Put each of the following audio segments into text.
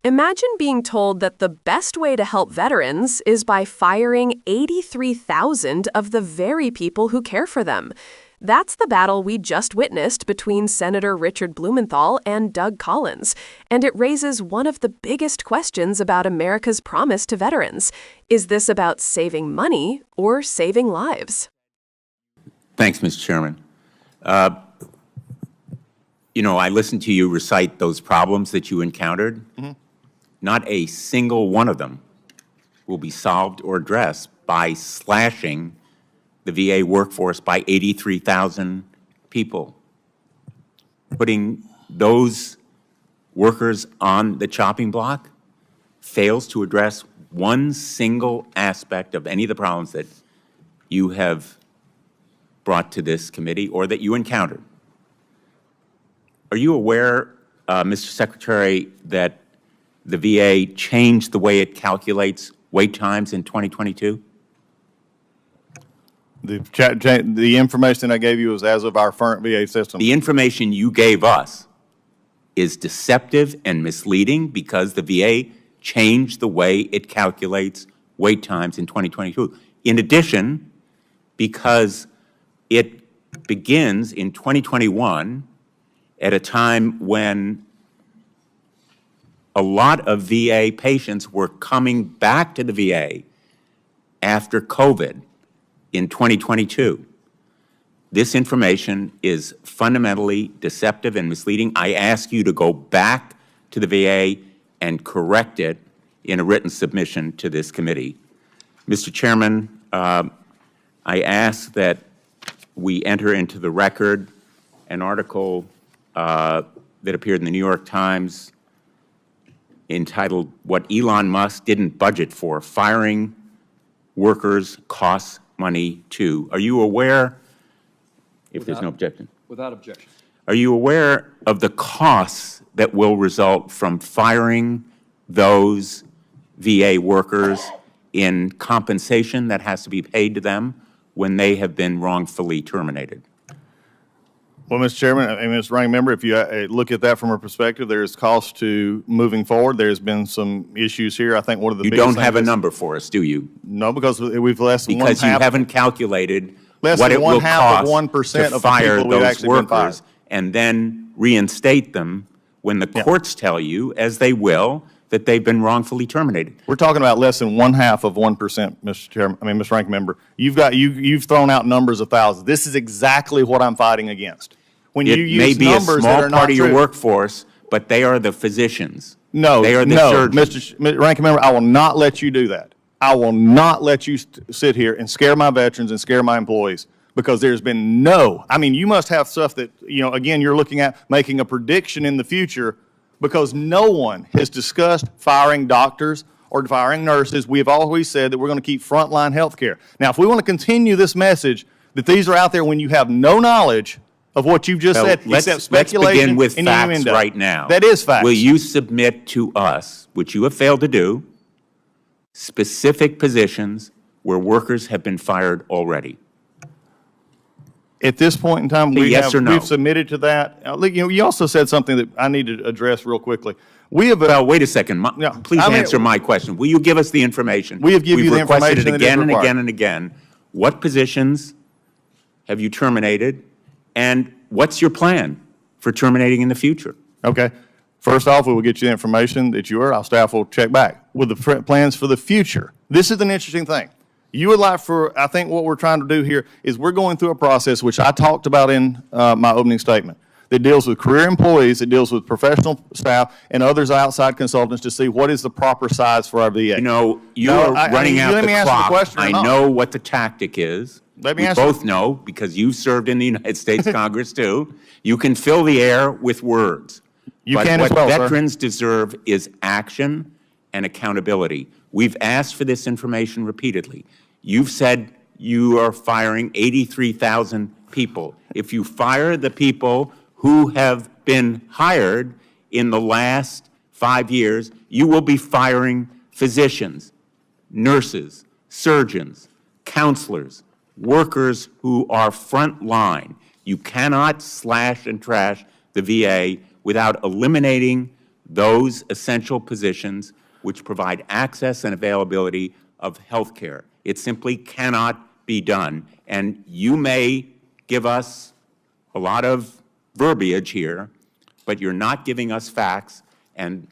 Imagine being told that the best way to help veterans is by firing 83,000 of the very people who care for them. That's the battle we just witnessed between Senator Richard Blumenthal and Doug Collins, and it raises one of the biggest questions about America's promise to veterans. Is this about saving money or saving lives? Thanks, Mr. Chairman. I listened to you recite those problems that you encountered. Not a single one of them will be solved or addressed by slashing the VA workforce by 83,000 people. Putting those workers on the chopping block fails to address one single aspect of any of the problems that you have brought to this committee or that you encountered. Are you aware, Mr. Secretary, that the VA changed the way it calculates wait times in 2022? The information I gave you was as of our current VA system. The information you gave us is deceptive and misleading because the VA changed the way it calculates wait times in 2022. In addition, because it begins in 2021 at a time when a lot of VA patients were coming back to the VA after COVID in 2022. This information is fundamentally deceptive and misleading. I ask you to go back to the VA and correct it in a written submission to this committee. Mr. Chairman, I ask that we enter into the record an article that appeared in the New York Times entitled, "What Elon Musk Didn't Budget For, Firing Workers Costs Money Too." Are you aware, if there's no objection? Without objection. Are you aware of the costs that will result from firing those VA workers in compensation that has to be paid to them when they have been wrongfully terminated? Well, Mr. Chairman, Mr. Ranking Member, if you look at that from a perspective, there is cost to moving forward. There's been some issues here. I think one of the biggest things— You don't have a number for us, do you? No, because we've less than because you haven't calculated what it will cost 1% to of fire people those workers and then reinstate them when the courts tell you, as they will, that they've been wrongfully terminated. We're talking about less than 1/2 of 1%, Mr. Chairman. Mr. Ranking Member. You've thrown out numbers of thousands. This is exactly what I'm fighting against. When you use numbers that are not true. It may be a small part of your workforce, but they are the physicians. No, they are the surgeons. Mr. Ranking Member, I will not let you do that. I will not let you sit here and scare my veterans and scare my employees, because there's been you must have stuff that, again, you're looking at making a prediction in the future, because no one has discussed firing doctors or firing nurses. We have always said that we're going to keep frontline health care. Now, if we want to continue this message that these are out there when you have no knowledge of what you've just said, except speculation. Let's begin with and facts innuendo. right now. That is facts. Will you submit to us, which you have failed to do, specific positions where workers have been fired already? At this point in time, yes or no? We've submitted to that. You also said something that I need to address real quickly. We have. Well, wait a second. Please answer my question. Will you give us the information? We have given you the information requested it again and again and again. What positions have you terminated, and what's your plan for terminating in the future? Okay. First off, we will get you the information that you are. Our staff will check back with the plans for the future. This is an interesting thing. You would like I think what we're trying to do here is we're going through a process, which I talked about in my opening statement, that deals with career employees, that deals with professional staff and others outside consultants to see what is the proper size for our VA. You know, you're running out the clock. I know what the tactic is. We both know, because you've served in the United States Congress too. You can fill the air with words. But what veterans deserve is action and accountability. We've asked for this information repeatedly. You've said you are firing 83,000 people. If you fire the people who have been hired in the last 5 years, you will be firing physicians, nurses, surgeons, counselors, workers who are front line. You cannot slash and trash the VA without eliminating those essential positions which provide access and availability of health care. It simply cannot be done. And you may give us a lot of verbiage here, but you're not giving us facts, and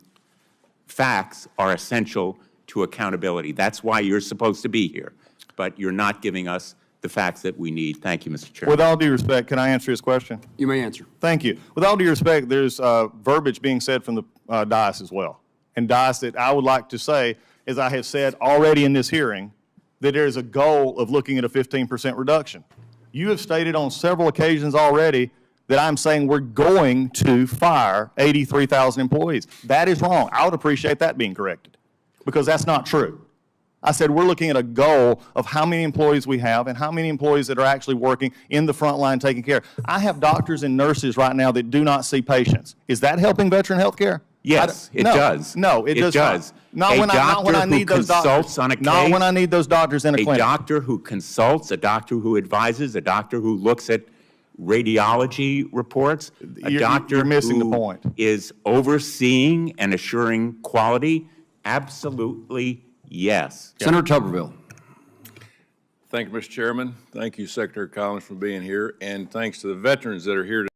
facts are essential to accountability. That's why you're supposed to be here, but you're not giving us the facts that we need. Thank you, Mr. Chairman. With all due respect, can I answer his question? You may answer. Thank you. With all due respect, there's verbiage being said from the dais as well. And dais, that I would like to say, as I have said already in this hearing, that there is a goal of looking at a 15% reduction. You have stated on several occasions already that I'm saying we're going to fire 83,000 employees. That is wrong. I would appreciate that being corrected, because that's not true. I said we're looking at a goal of how many employees we have and how many employees that are actually working in the front line taking care. I have doctors and nurses right now that do not see patients. Is that helping veteran health care? Yes, it does. No, it does not. Not when I need those doctors. Not when I need those doctors in a clinic. A doctor who consults, a doctor who advises, a doctor who looks at radiology reports, a doctor you're missing the who point. is overseeing and assuring quality. Absolutely, yes. Senator Tuberville. Thank you, Mr. Chairman. Thank you, Secretary Collins, for being here, and thanks to the veterans that are here today.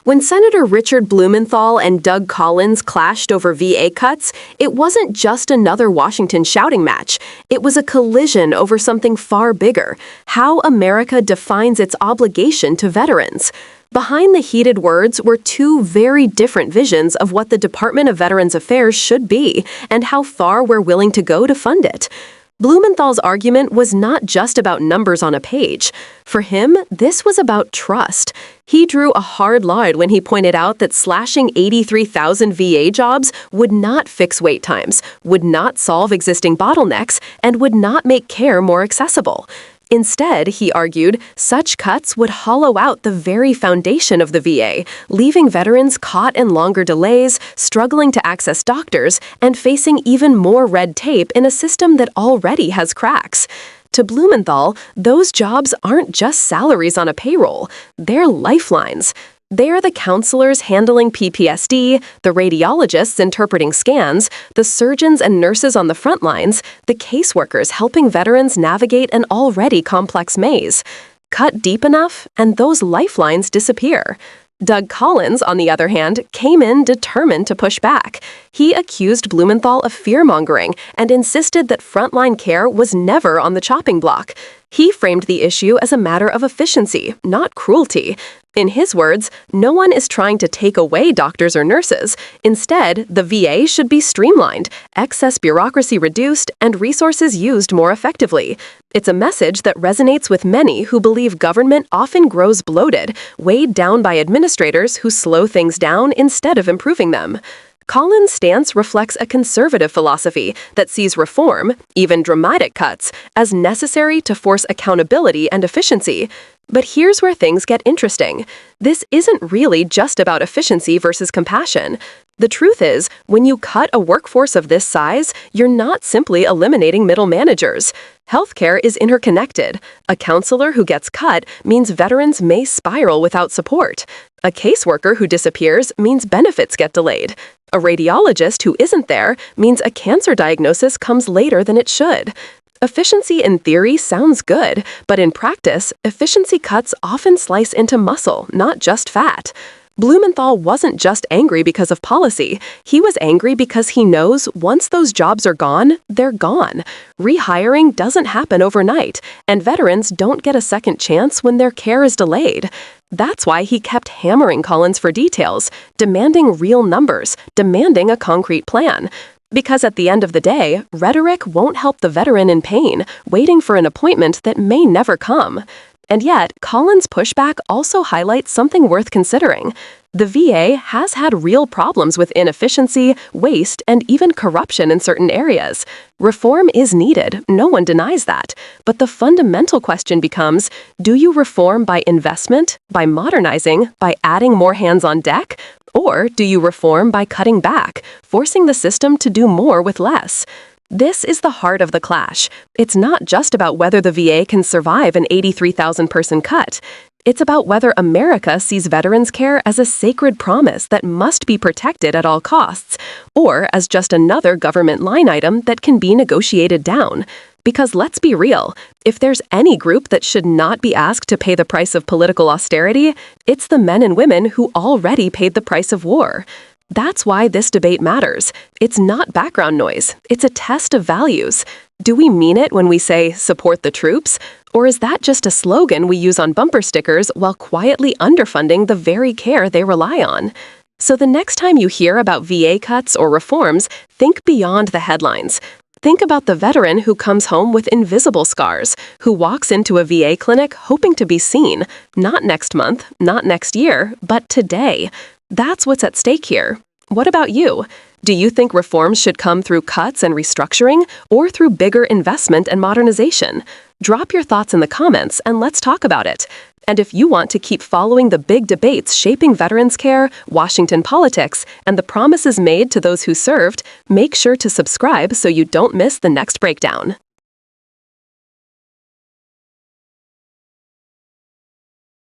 When Senator Richard Blumenthal and Doug Collins clashed over VA cuts, it wasn't just another Washington shouting match. It was a collision over something far bigger: how America defines its obligation to veterans. Behind the heated words were two very different visions of what the Department of Veterans Affairs should be and how far we're willing to go to fund it. Blumenthal's argument was not just about numbers on a page. For him, this was about trust. He drew a hard line when he pointed out that slashing 83,000 VA jobs would not fix wait times, would not solve existing bottlenecks, and would not make care more accessible. Instead, he argued, such cuts would hollow out the very foundation of the VA, leaving veterans caught in longer delays, struggling to access doctors, and facing even more red tape in a system that already has cracks. To Blumenthal, those jobs aren't just salaries on a payroll, they're lifelines. They're the counselors handling PTSD, the radiologists interpreting scans, the surgeons and nurses on the front lines, the caseworkers helping veterans navigate an already complex maze. Cut deep enough, and those lifelines disappear. Doug Collins, on the other hand, came in determined to push back. He accused Blumenthal of fear-mongering and insisted that frontline care was never on the chopping block. He framed the issue as a matter of efficiency, not cruelty. In his words, no one is trying to take away doctors or nurses. Instead, the VA should be streamlined, excess bureaucracy reduced, and resources used more effectively. It's a message that resonates with many who believe government often grows bloated, weighed down by administrators who slow things down instead of improving them. Collins' stance reflects a conservative philosophy that sees reform, even dramatic cuts, as necessary to force accountability and efficiency. But here's where things get interesting. This isn't really just about efficiency versus compassion. The truth is, when you cut a workforce of this size, you're not simply eliminating middle managers. Healthcare is interconnected. A counselor who gets cut means veterans may spiral without support. A caseworker who disappears means benefits get delayed. A radiologist who isn't there means a cancer diagnosis comes later than it should. Efficiency in theory sounds good, but in practice, efficiency cuts often slice into muscle, not just fat. Blumenthal wasn't just angry because of policy. He was angry because he knows once those jobs are gone, they're gone. Rehiring doesn't happen overnight, and veterans don't get a second chance when their care is delayed. That's why he kept hammering Collins for details, demanding real numbers, demanding a concrete plan. Because at the end of the day, rhetoric won't help the veteran in pain, waiting for an appointment that may never come. And yet, Collins' pushback also highlights something worth considering. The VA has had real problems with inefficiency, waste, and even corruption in certain areas. Reform is needed, no one denies that. But the fundamental question becomes, do you reform by investment, by modernizing, by adding more hands on deck? Or do you reform by cutting back, forcing the system to do more with less? This is the heart of the clash. It's not just about whether the VA can survive an 83,000-person cut. It's about whether America sees veterans care as a sacred promise that must be protected at all costs, or as just another government line item that can be negotiated down. Because let's be real, if there's any group that should not be asked to pay the price of political austerity, it's the men and women who already paid the price of war. That's why this debate matters. It's not background noise. It's a test of values. Do we mean it when we say, support the troops? Or is that just a slogan we use on bumper stickers while quietly underfunding the very care they rely on? So the next time you hear about VA cuts or reforms, think beyond the headlines. Think about the veteran who comes home with invisible scars, who walks into a VA clinic hoping to be seen, not next month, not next year, but today. That's what's at stake here. What about you? Do you think reforms should come through cuts and restructuring, or through bigger investment and modernization? Drop your thoughts in the comments and let's talk about it. And if you want to keep following the big debates shaping veterans care, Washington politics, and the promises made to those who served, make sure to subscribe so you don't miss the next breakdown.